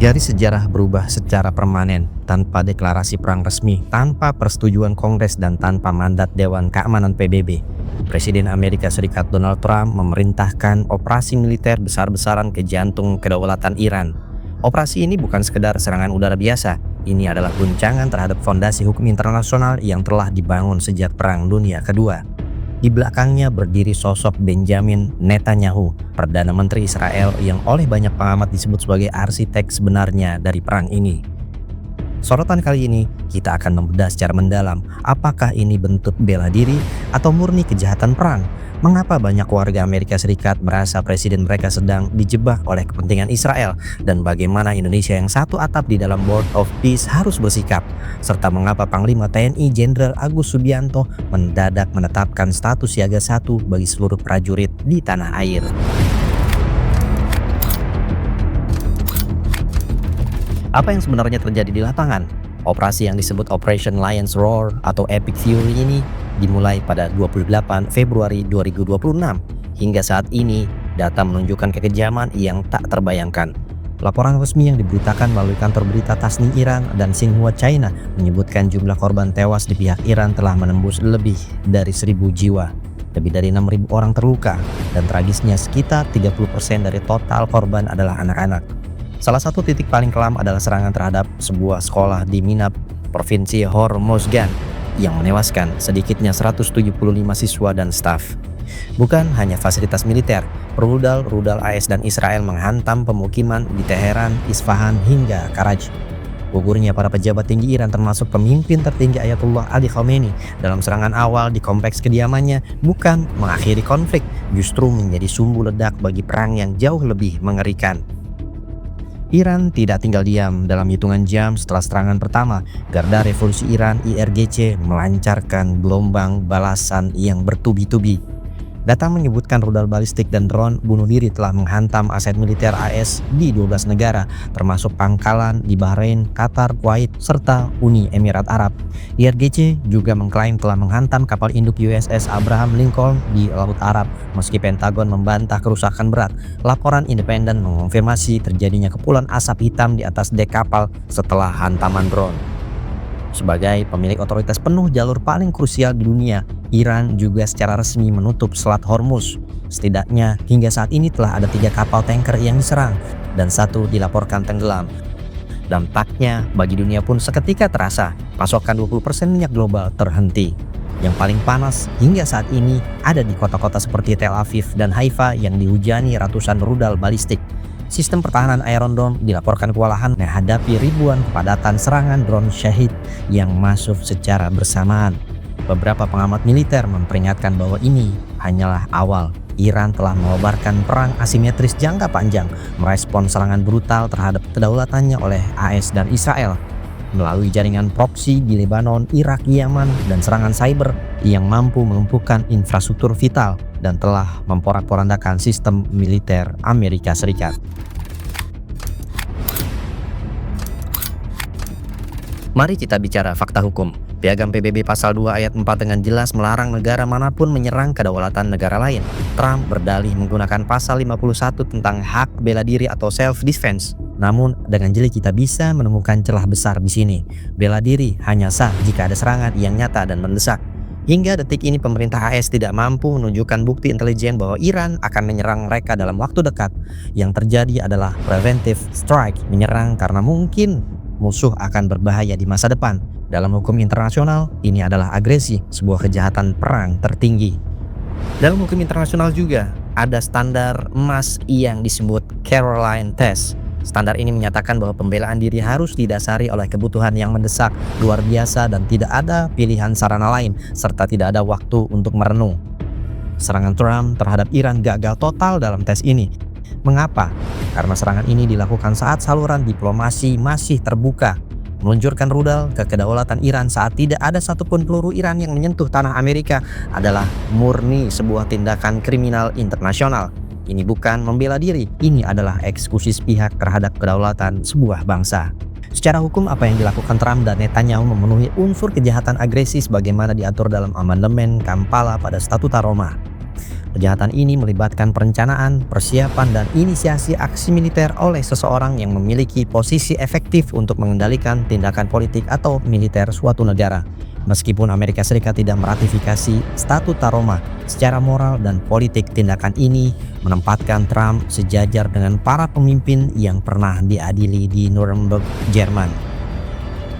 Garis sejarah berubah secara permanen tanpa deklarasi perang resmi, tanpa persetujuan Kongres dan tanpa mandat Dewan Keamanan PBB. Presiden Amerika Serikat Donald Trump memerintahkan operasi militer besar-besaran ke jantung kedaulatan Iran. Operasi ini bukan sekedar serangan udara biasa, ini adalah guncangan terhadap fondasi hukum internasional yang telah dibangun sejak Perang Dunia Kedua. Di belakangnya berdiri sosok Benjamin Netanyahu, Perdana Menteri Israel yang oleh banyak pengamat disebut sebagai arsitek sebenarnya dari perang ini. Sorotan kali ini, kita akan membedah secara mendalam apakah ini bentuk bela diri atau murni kejahatan perang. Mengapa banyak warga Amerika Serikat merasa presiden mereka sedang dijebak oleh kepentingan Israel, dan bagaimana Indonesia yang satu atap di dalam Board of Peace harus bersikap, serta mengapa Panglima TNI Jenderal Agus Subianto mendadak menetapkan status siaga 1 bagi seluruh prajurit di tanah air. Apa yang sebenarnya terjadi di lapangan? Operasi yang disebut Operation Lion's Roar atau Epic Fury ini dimulai pada 28 Februari 2026. Hingga saat ini, data menunjukkan kekejaman yang tak terbayangkan. Laporan resmi yang diberitakan melalui kantor berita Tasnim Iran dan Xinhua China menyebutkan jumlah korban tewas di pihak Iran telah menembus lebih dari 1.000 jiwa. Lebih dari 6.000 orang terluka, dan tragisnya sekitar 30% dari total korban adalah anak-anak. Salah satu titik paling kelam adalah serangan terhadap sebuah sekolah di Minab, Provinsi Hormozgan, yang menewaskan sedikitnya 175 siswa dan staf. Bukan hanya fasilitas militer, rudal AS dan Israel menghantam pemukiman di Teheran, Isfahan hingga Karachi. Gugurnya para pejabat tinggi Iran termasuk pemimpin tertinggi Ayatollah Ali Khamenei dalam serangan awal di kompleks kediamannya bukan mengakhiri konflik, justru menjadi sumbu ledak bagi perang yang jauh lebih mengerikan. Iran tidak tinggal diam. Dalam hitungan jam setelah serangan pertama, Garda Revolusi Iran IRGC melancarkan gelombang balasan yang bertubi-tubi. Data menyebutkan rudal balistik dan drone bunuh diri telah menghantam aset militer AS di 12 negara, termasuk pangkalan di Bahrain, Qatar, Kuwait, serta Uni Emirat Arab. IRGC juga mengklaim telah menghantam kapal induk USS Abraham Lincoln di Laut Arab, meski Pentagon membantah kerusakan berat. Laporan independen mengonfirmasi terjadinya kepulan asap hitam di atas dek kapal setelah hantaman drone. Sebagai pemilik otoritas penuh jalur paling krusial di dunia, Iran juga secara resmi menutup Selat Hormuz. Setidaknya hingga saat ini telah ada 3 kapal tanker yang diserang dan 1 dilaporkan tenggelam. Dampaknya bagi dunia pun seketika terasa. Pasokan 20% minyak global terhenti. Yang paling panas hingga saat ini ada di kota-kota seperti Tel Aviv dan Haifa yang dihujani ratusan rudal balistik. Sistem pertahanan Iron Dome dilaporkan kewalahan menghadapi ribuan kepadatan serangan drone Shahid yang masuk secara bersamaan. Beberapa pengamat militer memperingatkan bahwa ini hanyalah awal. Iran telah mengobarkan perang asimetris jangka panjang, merespons serangan brutal terhadap kedaulatannya oleh AS dan Israel melalui jaringan proksi di Lebanon, Irak, Yaman, dan serangan cyber yang mampu melumpuhkan infrastruktur vital dan telah memporak-porandakan sistem militer Amerika Serikat. Mari kita bicara fakta hukum. Piagam PBB Pasal 2 Ayat 4 dengan jelas melarang negara manapun menyerang kedaulatan negara lain. Trump berdalih menggunakan Pasal 51 tentang hak bela diri atau self-defense. Namun, dengan jeli kita bisa menemukan celah besar di sini. Bela diri hanya sah jika ada serangan yang nyata dan mendesak. Hingga detik ini pemerintah AS tidak mampu menunjukkan bukti intelijen bahwa Iran akan menyerang mereka dalam waktu dekat. Yang terjadi adalah preventive strike, menyerang karena mungkin musuh akan berbahaya di masa depan. Dalam hukum internasional, ini adalah agresi, sebuah kejahatan perang tertinggi. Dalam hukum internasional juga ada standar emas yang disebut Caroline Test. Standar ini menyatakan bahwa pembelaan diri harus didasari oleh kebutuhan yang mendesak, luar biasa, dan tidak ada pilihan sarana lain, serta tidak ada waktu untuk merenung. Serangan Trump terhadap Iran gagal total dalam tes ini. Mengapa? Karena serangan ini dilakukan saat saluran diplomasi masih terbuka. Meluncurkan rudal ke kedaulatan Iran saat tidak ada satupun peluru Iran yang menyentuh tanah Amerika adalah murni sebuah tindakan kriminal internasional. Ini bukan membela diri, ini adalah eksekusi sepihak terhadap kedaulatan sebuah bangsa. Secara hukum, apa yang dilakukan Trump dan Netanyahu memenuhi unsur kejahatan agresi sebagaimana diatur dalam amandemen Kampala pada Statuta Roma. Kejahatan ini melibatkan perencanaan, persiapan, dan inisiasi aksi militer oleh seseorang yang memiliki posisi efektif untuk mengendalikan tindakan politik atau militer suatu negara. Meskipun Amerika Serikat tidak meratifikasi Statuta Roma, secara moral dan politik tindakan ini menempatkan Trump sejajar dengan para pemimpin yang pernah diadili di Nuremberg, Jerman.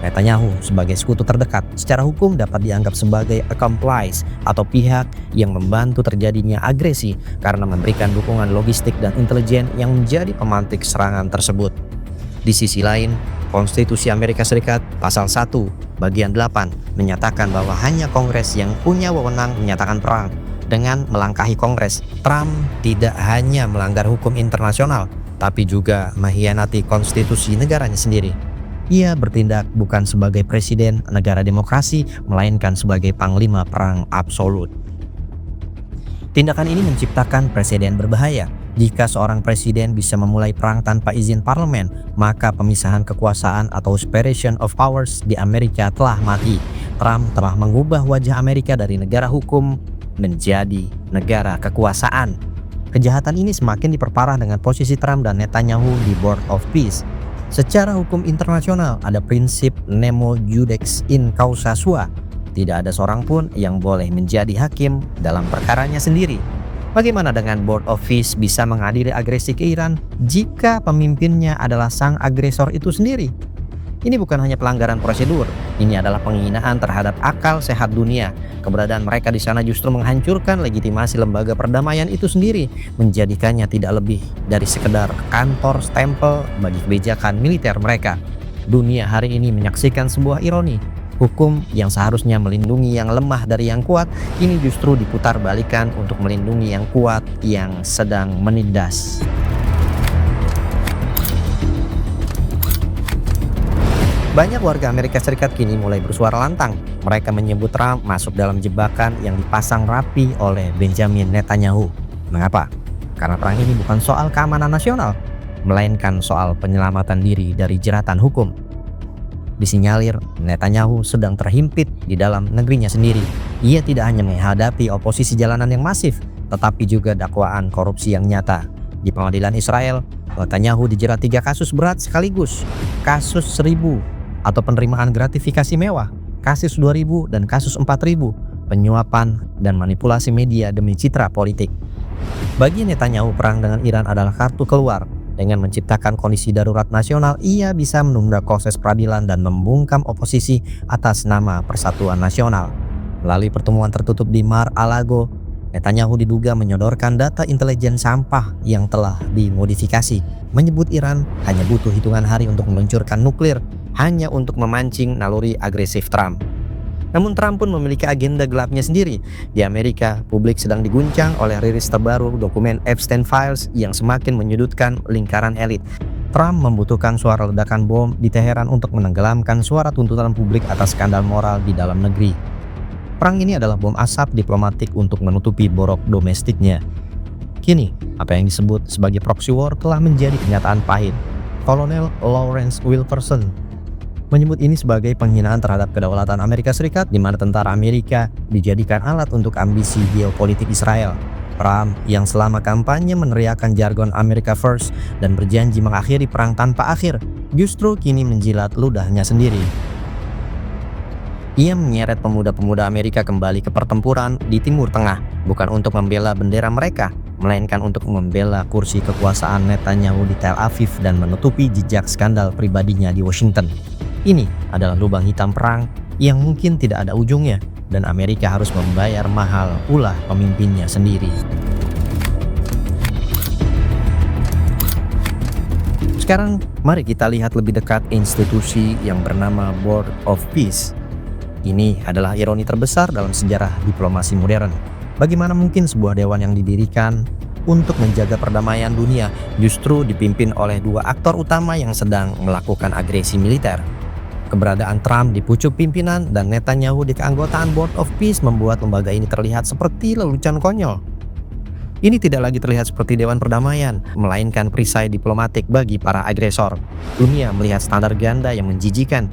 Netanyahu sebagai sekutu terdekat secara hukum dapat dianggap sebagai accomplice atau pihak yang membantu terjadinya agresi karena memberikan dukungan logistik dan intelijen yang menjadi pemantik serangan tersebut. Di sisi lain, Konstitusi Amerika Serikat Pasal 1 Bagian 8 menyatakan bahwa hanya Kongres yang punya wewenang menyatakan perang. Dengan melangkahi Kongres, Trump tidak hanya melanggar hukum internasional, tapi juga mengkhianati konstitusi negaranya sendiri. Ia bertindak bukan sebagai presiden negara demokrasi, melainkan sebagai panglima perang absolut. Tindakan ini menciptakan presiden berbahaya. Jika seorang presiden bisa memulai perang tanpa izin parlemen, maka pemisahan kekuasaan atau separation of powers di Amerika telah mati. Trump telah mengubah wajah Amerika dari negara hukum menjadi negara kekuasaan. Kejahatan ini semakin diperparah dengan posisi Trump dan Netanyahu di Board of Peace. Secara hukum internasional ada prinsip nemo judex in causa sua. Tidak ada seorang pun yang boleh menjadi hakim dalam perkaranya sendiri. Bagaimana dengan Board of Peace bisa mengadili agresi ke Iran jika pemimpinnya adalah sang agresor itu sendiri? Ini bukan hanya pelanggaran prosedur, ini adalah penghinaan terhadap akal sehat dunia. Keberadaan mereka di sana justru menghancurkan legitimasi lembaga perdamaian itu sendiri, menjadikannya tidak lebih dari sekedar kantor stempel bagi kebijakan militer mereka. Dunia hari ini menyaksikan sebuah ironi. Hukum yang seharusnya melindungi yang lemah dari yang kuat, ini justru diputar balikan untuk melindungi yang kuat yang sedang menindas. Banyak warga Amerika Serikat kini mulai bersuara lantang. Mereka menyebut Trump masuk dalam jebakan yang dipasang rapi oleh Benjamin Netanyahu. Mengapa? Karena perang ini bukan soal keamanan nasional, melainkan soal penyelamatan diri dari jeratan hukum. Disinyalir Netanyahu sedang terhimpit di dalam negerinya sendiri. Ia tidak hanya menghadapi oposisi jalanan yang masif, tetapi juga dakwaan korupsi yang nyata. Di pengadilan Israel, Netanyahu dijerat 3 kasus berat sekaligus. Kasus 1000 atau penerimaan gratifikasi mewah, kasus 2000 dan kasus 4000, penyuapan dan manipulasi media demi citra politik. Bagi Netanyahu, perang dengan Iran adalah kartu keluar. Dengan menciptakan kondisi darurat nasional, ia bisa menunda proses peradilan dan membungkam oposisi atas nama Persatuan Nasional. Melalui pertemuan tertutup di Mar-a-Lago, Netanyahu diduga menyodorkan data intelijen sampah yang telah dimodifikasi, menyebut Iran hanya butuh hitungan hari untuk meluncurkan nuklir, hanya untuk memancing naluri agresif Trump. Namun Trump pun memiliki agenda gelapnya sendiri. Di Amerika, publik sedang diguncang oleh rilis terbaru dokumen Epstein Files yang semakin menyudutkan lingkaran elit. Trump membutuhkan suara ledakan bom di Teheran untuk menenggelamkan suara tuntutan publik atas skandal moral di dalam negeri. Perang ini adalah bom asap diplomatik untuk menutupi borok domestiknya. Kini, apa yang disebut sebagai proxy war telah menjadi kenyataan pahit. Kolonel Lawrence Wilkerson menyebut ini sebagai penghinaan terhadap kedaulatan Amerika Serikat, di mana tentara Amerika dijadikan alat untuk ambisi geopolitik Israel. Trump yang selama kampanye meneriakan jargon America First dan berjanji mengakhiri perang tanpa akhir, justru kini menjilat ludahnya sendiri. Ia menyeret pemuda-pemuda Amerika kembali ke pertempuran di Timur Tengah, bukan untuk membela bendera mereka, melainkan untuk membela kursi kekuasaan Netanyahu di Tel Aviv dan menutupi jejak skandal pribadinya di Washington. Ini adalah lubang hitam perang yang mungkin tidak ada ujungnya, dan Amerika harus membayar mahal ulah pemimpinnya sendiri. Sekarang mari kita lihat lebih dekat institusi yang bernama Board of Peace. Ini adalah ironi terbesar dalam sejarah diplomasi modern. Bagaimana mungkin sebuah dewan yang didirikan untuk menjaga perdamaian dunia justru dipimpin oleh 2 aktor utama yang sedang melakukan agresi militer? Keberadaan Trump di pucuk pimpinan dan Netanyahu di keanggotaan Board of Peace membuat lembaga ini terlihat seperti lelucon konyol. Ini tidak lagi terlihat seperti Dewan Perdamaian, melainkan perisai diplomatik bagi para agresor. Dunia melihat standar ganda yang menjijikan.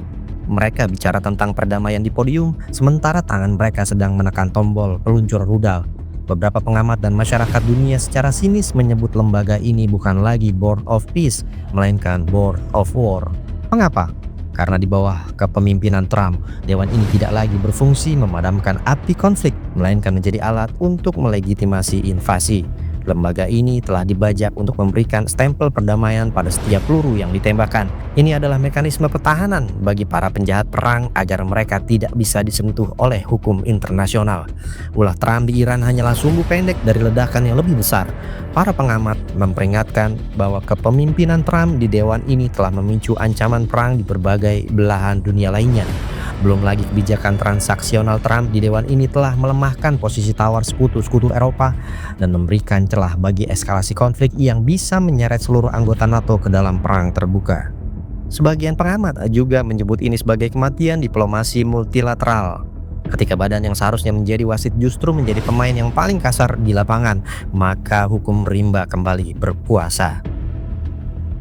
Mereka bicara tentang perdamaian di podium, sementara tangan mereka sedang menekan tombol peluncur rudal. Beberapa pengamat dan masyarakat dunia secara sinis menyebut lembaga ini bukan lagi Board of Peace, melainkan Board of War. Mengapa? Karena di bawah kepemimpinan Trump, dewan ini tidak lagi berfungsi memadamkan api konflik, melainkan menjadi alat untuk melegitimasi invasi. Lembaga ini telah dibajak untuk memberikan stempel perdamaian pada setiap peluru yang ditembakkan. Ini adalah mekanisme pertahanan bagi para penjahat perang agar mereka tidak bisa disentuh oleh hukum internasional. Ulah Trump di Iran hanyalah sumbu pendek dari ledakan yang lebih besar. Para pengamat memperingatkan bahwa kepemimpinan Trump di dewan ini telah memicu ancaman perang di berbagai belahan dunia lainnya. Belum lagi kebijakan transaksional Trump di dewan ini telah melemahkan posisi tawar sekutu-sekutu Eropa dan memberikan celah bagi eskalasi konflik yang bisa menyeret seluruh anggota NATO ke dalam perang terbuka. Sebagian pengamat juga menyebut ini sebagai kematian diplomasi multilateral. Ketika badan yang seharusnya menjadi wasit justru menjadi pemain yang paling kasar di lapangan, maka hukum rimba kembali berkuasa.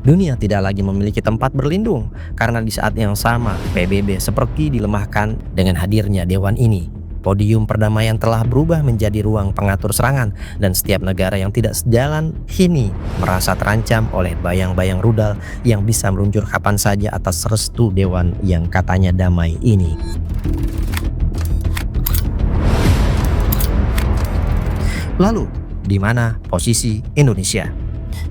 Dunia tidak lagi memiliki tempat berlindung karena di saat yang sama PBB seperti dilemahkan dengan hadirnya dewan ini. Podium perdamaian telah berubah menjadi ruang pengatur serangan dan setiap negara yang tidak sejalan kini merasa terancam oleh bayang-bayang rudal yang bisa meluncur kapan saja atas restu dewan yang katanya damai ini. Lalu, di mana posisi Indonesia?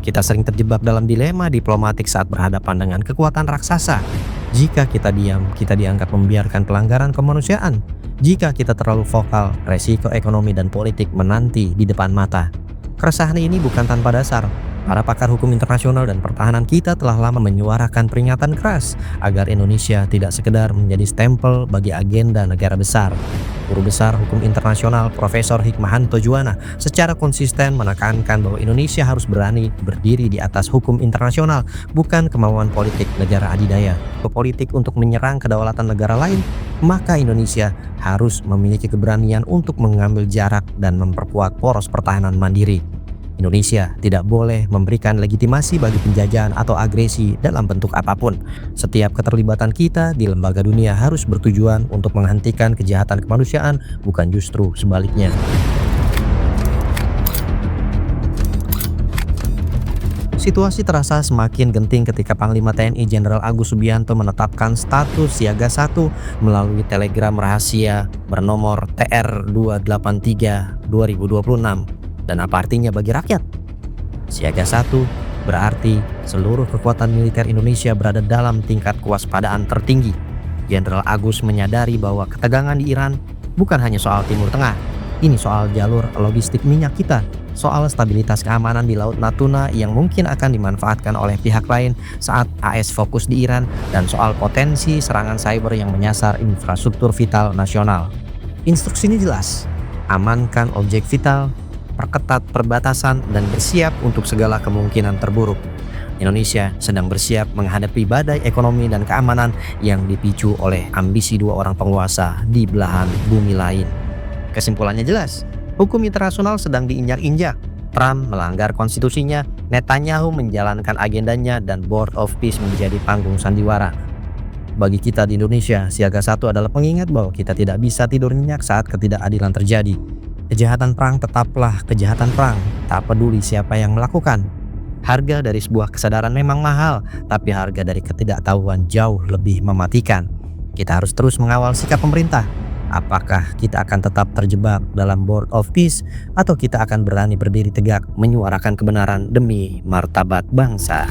Kita sering terjebak dalam dilema diplomatik saat berhadapan dengan kekuatan raksasa. Jika kita diam, kita dianggap membiarkan pelanggaran kemanusiaan. Jika kita terlalu vokal, resiko ekonomi dan politik menanti di depan mata. Keresahan ini bukan tanpa dasar. Para pakar hukum internasional dan pertahanan kita telah lama menyuarakan peringatan keras agar Indonesia tidak sekedar menjadi stempel bagi agenda negara besar. Guru besar hukum internasional Profesor Hikmahanto Juwana secara konsisten menekankan bahwa Indonesia harus berani berdiri di atas hukum internasional, bukan kemauan politik negara adidaya. Politik untuk menyerang kedaulatan negara lain, maka Indonesia harus memiliki keberanian untuk mengambil jarak dan memperkuat poros pertahanan mandiri. Indonesia tidak boleh memberikan legitimasi bagi penjajahan atau agresi dalam bentuk apapun. Setiap keterlibatan kita di lembaga dunia harus bertujuan untuk menghentikan kejahatan kemanusiaan, bukan justru sebaliknya. Situasi terasa semakin genting ketika Panglima TNI Jenderal Agus Subianto menetapkan status siaga 1 melalui telegram rahasia bernomor TR283/2026. Dan apa artinya bagi rakyat? Siaga 1 berarti seluruh kekuatan militer Indonesia berada dalam tingkat kewaspadaan tertinggi. Jenderal Agus menyadari bahwa ketegangan di Iran bukan hanya soal Timur Tengah. Ini soal jalur logistik minyak kita, soal stabilitas keamanan di Laut Natuna yang mungkin akan dimanfaatkan oleh pihak lain saat AS fokus di Iran, dan soal potensi serangan cyber yang menyasar infrastruktur vital nasional. Instruksinya jelas, amankan objek vital, perketat perbatasan, dan bersiap untuk segala kemungkinan terburuk. Indonesia sedang bersiap menghadapi badai ekonomi dan keamanan yang dipicu oleh ambisi dua orang penguasa di belahan bumi lain. Kesimpulannya jelas, hukum internasional sedang diinjak-injak. Trump melanggar konstitusinya, Netanyahu menjalankan agendanya, dan Board of Peace menjadi panggung sandiwara. Bagi kita di Indonesia, siaga 1 adalah pengingat bahwa kita tidak bisa tidur nyenyak saat ketidakadilan terjadi. Kejahatan perang tetaplah kejahatan perang, tak peduli siapa yang melakukan. Harga dari sebuah kesadaran memang mahal, tapi harga dari ketidaktahuan jauh lebih mematikan. Kita harus terus mengawal sikap pemerintah. Apakah kita akan tetap terjebak dalam Board of Peace atau kita akan berani berdiri tegak menyuarakan kebenaran demi martabat bangsa?